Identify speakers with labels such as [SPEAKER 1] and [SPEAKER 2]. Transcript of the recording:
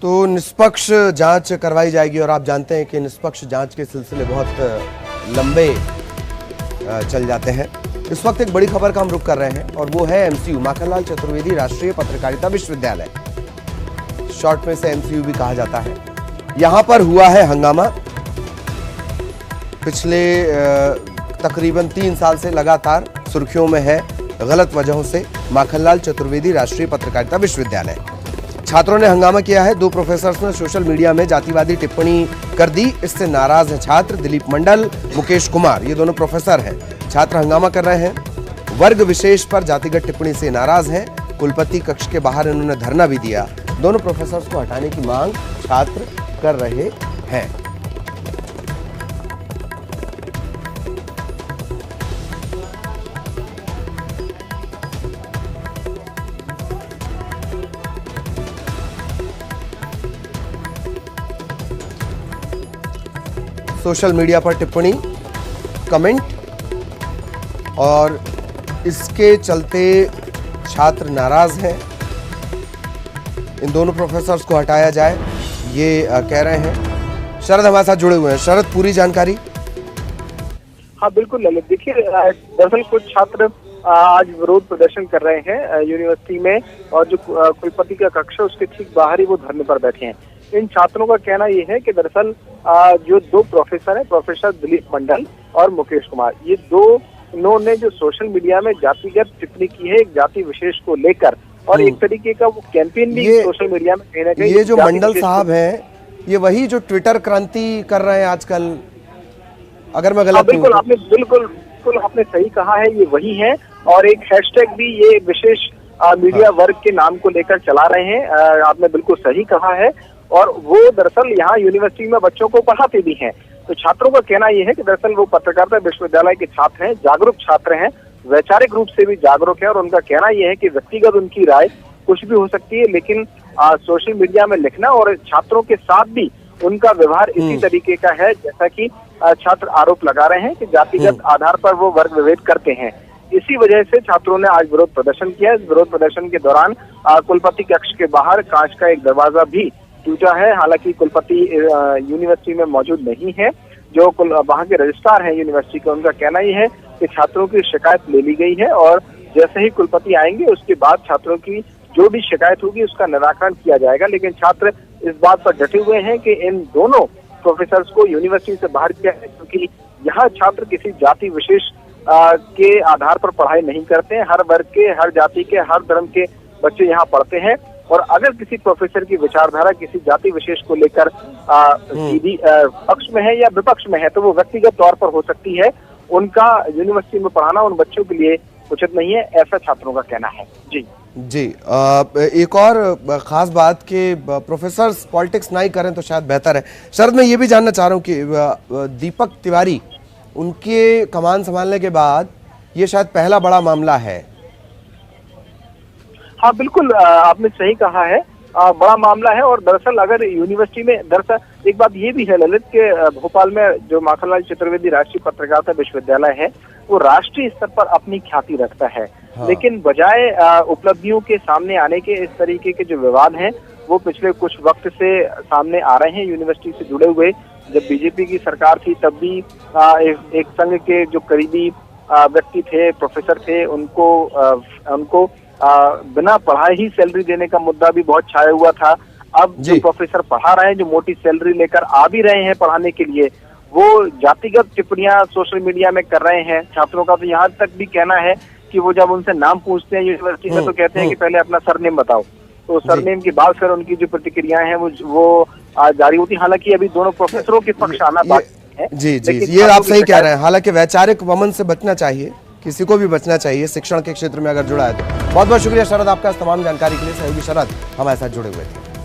[SPEAKER 1] तो निष्पक्ष जांच करवाई जाएगी और आप जानते हैं कि निष्पक्ष जांच के सिलसिले बहुत लंबे चल जाते हैं। इस वक्त एक बड़ी खबर का हम रुख कर रहे हैं और वो है एमसीयू, माखनलाल चतुर्वेदी राष्ट्रीय पत्रकारिता विश्वविद्यालय, शॉर्ट में से एमसीयू भी कहा जाता है। यहां पर हुआ है हंगामा। पिछले तकरीबन 3 साल से लगातार सुर्खियों में है गलत वजहों से माखनलाल चतुर्वेदी राष्ट्रीय पत्रकारिता विश्वविद्यालय। छात्रों ने हंगामा किया है। 2 प्रोफेसर्स ने सोशल मीडिया में जातिवादी टिप्पणी कर दी। इससे नाराज हैं छात्र। दिलीप मंडल, मुकेश कुमार, ये दोनों प्रोफेसर हैं। छात्र हंगामा कर रहे हैं। वर्ग विशेष पर जातिगत टिप्पणी से नाराज हैं। कुलपति कक्ष के बाहर इन्होंने धरना भी दिया। दोनों प्रोफेसर्स को हटाने की मांग छात्र कर रहे हैं। सोशल मीडिया पर टिप्पणी, कमेंट, और इसके चलते छात्र नाराज हैं। इन दोनों प्रोफेसर्स को हटाया जाए, ये कह रहे हैं। शरद हमारे साथ जुड़े हुए हैं। शरद, पूरी जानकारी।
[SPEAKER 2] हाँ बिल्कुल ललित, देखिए दरअसल कुछ छात्र आज विरोध प्रदर्शन कर रहे हैं यूनिवर्सिटी में, और जो कुलपति का कक्ष है उसके ठीक बाहर ही वो धरने पर बैठे हैं। इन छात्रों का कहना ये है कि दरअसल जो 2 प्रोफेसर हैं, प्रोफेसर दिलीप मंडल और मुकेश कुमार, ये इन्होंने जो सोशल मीडिया में जातिगत टिप्पणी की है एक जाति विशेष को लेकर, और एक तरीके का वो कैंपेन भी सोशल मीडिया में कहीं ना कहीं।
[SPEAKER 1] ये जो मंडल साहब हैं, ये वही जो ट्विटर क्रांति कर रहे हैं आजकल, अगर मैं गलत नहीं हूं।
[SPEAKER 2] बिल्कुल आपने सही कहा है, ये वही है। और एक हैशटैग भी ये विशेष मीडिया वर्ग के नाम को लेकर चला रहे हैं। आपने बिल्कुल सही कहा है। और वो दरअसल यहाँ यूनिवर्सिटी में बच्चों को पढ़ाते भी हैं। तो छात्रों का कहना यह है कि दरअसल वो पत्रकारिता विश्वविद्यालय के छात्र हैं, जागरूक छात्र हैं, वैचारिक रूप से भी जागरूक है। और उनका कहना यह है कि व्यक्तिगत उनकी राय कुछ भी हो सकती है, लेकिन सोशल मीडिया में लिखना और छात्रों के साथ भी उनका व्यवहार इसी तरीके का है जैसा कि छात्र आरोप लगा रहे हैं कि जातिगत आधार पर वो वर्ग विभेद करते हैं। इसी वजह से छात्रों ने आज विरोध प्रदर्शन किया। इस विरोध प्रदर्शन के दौरान कुलपति कक्ष के बाहर कांच का एक दरवाजा भी टूटा है। हालांकि कुलपति यूनिवर्सिटी में मौजूद नहीं है। जो वहाँ के रजिस्ट्रार हैं यूनिवर्सिटी के, उनका कहना ही है कि छात्रों की शिकायत ले ली गई है और जैसे ही कुलपति आएंगे उसके बाद छात्रों की जो भी शिकायत होगी उसका निराकरण किया जाएगा। लेकिन छात्र इस बात पर डटे हुए हैं कि इन दोनों प्रोफेसर्स को यूनिवर्सिटी से बाहर किया है, क्योंकि यहाँ छात्र किसी जाति विशेष के आधार पर पढ़ाई नहीं करते हैं। हर वर्ग के, हर जाति के, हर धर्म के बच्चे यहाँ पढ़ते हैं। और अगर किसी प्रोफेसर की विचारधारा किसी जाति विशेष को लेकर सीधी पक्ष में है या विपक्ष में है, तो वो व्यक्तिगत तौर पर हो सकती है। उनका यूनिवर्सिटी में पढ़ाना उन बच्चों के लिए उचित नहीं है, ऐसा छात्रों का कहना है। जी
[SPEAKER 1] एक और खास बात कि प्रोफेसर्स पॉलिटिक्स नहीं करें तो शायद बेहतर है। शरद, मैं ये भी जानना चाह रहा हूँ कि दीपक तिवारी, उनके कमान संभालने के बाद ये शायद पहला बड़ा मामला है।
[SPEAKER 2] हाँ बिल्कुल, आपने सही कहा है, बड़ा मामला है। और दरअसल अगर यूनिवर्सिटी में, दरअसल एक बात ये भी है ललित के भोपाल में जो माखनलाल चतुर्वेदी राष्ट्रीय पत्रकारिता विश्वविद्यालय है वो राष्ट्रीय स्तर पर अपनी ख्याति रखता है। हाँ। लेकिन बजाय उपलब्धियों के सामने आने के इस तरीके के जो विवाद हैं वो पिछले कुछ वक्त से सामने आ रहे हैं। यूनिवर्सिटी से जुड़े हुए जब बीजेपी की सरकार थी तब भी एक संघ के जो करीबी व्यक्ति थे, प्रोफेसर थे, उनको बिना पढ़ाए ही सैलरी देने का मुद्दा भी बहुत छाया हुआ था। अब जो प्रोफेसर पढ़ा रहे हैं, जो मोटी सैलरी लेकर आ भी रहे हैं पढ़ाने के लिए, वो जातिगत टिप्पणियां सोशल मीडिया में कर रहे हैं। छात्रों का तो यहाँ तक भी कहना है कि वो जब उनसे नाम पूछते हैं यूनिवर्सिटी में तो कहते हैं कि पहले अपना सरनेम बताओ। तो सरनेम के बाद फिर उनकी जो प्रतिक्रियाएं हैं वो जारी होती। हालांकि अभी दोनों प्रोफेसरों के पक्ष आना बाकी है।
[SPEAKER 1] जी, ये आप सही कह रहे हैं। हालांकि वैचारिक वमन से बचना चाहिए, किसी को भी बचना चाहिए शिक्षण के क्षेत्र में अगर जुड़ा है तो। बहुत बहुत शुक्रिया शरद आपका इस तमाम जानकारी के लिए। सहयोगी शरद हमारे साथ जुड़े हुए थे।